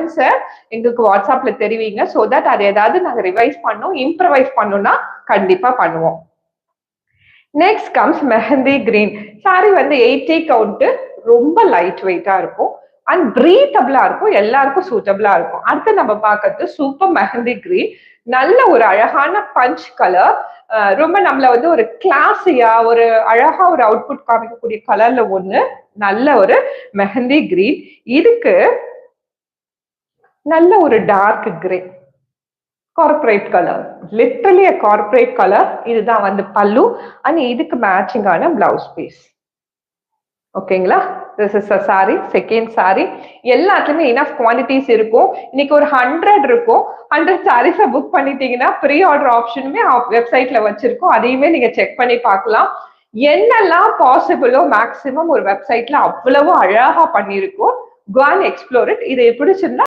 Answer எங்களுக்கு வாட்ஸ்அப்ல தெரிவிங்க. சோ தட் அது ஏதாவது நாங்க ரிவைஸ் பண்ணோம், இம்ப்ரவைஸ் பண்ணோம்னா கண்டிப்பா பண்ணுவோம். Next comes mehndi green. Sorry வந்து 80 கவுண்ட், ரொம்ப லைட் வெயிட்டா இருக்கும் அண்ட் பிரீத்தபிளா இருக்கும், எல்லாருக்கும் சூட்டபிளா இருக்கும். அடுத்து நம்ம பார்க்கறது சூப்பர் மெஹந்தி கிரீன். நல்ல ஒரு அழகான பஞ்ச் கலர், ரொம்ப நம்மள வந்து ஒரு கிளாஸியா ஒரு அழகா ஒரு அவுட்புட் காமிக்கக்கூடிய கலர்ல ஒண்ணு, நல்ல ஒரு மெஹந்தி கிரீன். இதுக்கு நல்ல ஒரு dark grey, corporate colour, literally a corporate colour. இதுதான் வந்து பல்லு அண்ட் இதுக்கு மேட்சிங்கான பிளவுஸ் பீஸ். ஓகேங்களா? This is a sari, second sari. எல்லாத்துலயுமே இனஃப் குவான்டிட்டிஸ் இருக்கும். இன்னைக்கு ஒரு 100 இருக்கும். 100 சாரீஸை புக் பண்ணிட்டீங்கன்னா ப்ரீ ஆர்டர் ஆப்ஷனுமே வெப்சைட்ல வச்சிருக்கோம். அதையுமே நீங்க செக் பண்ணி பார்க்கலாம். என்னெல்லாம் பாசிபிளோ மேக்சிமம் ஒரு வெப்சைட்ல அவ்வளவு அழகா பண்ணியிருக்கோம். Go and explore it. இதை பிடிச்சிருந்தா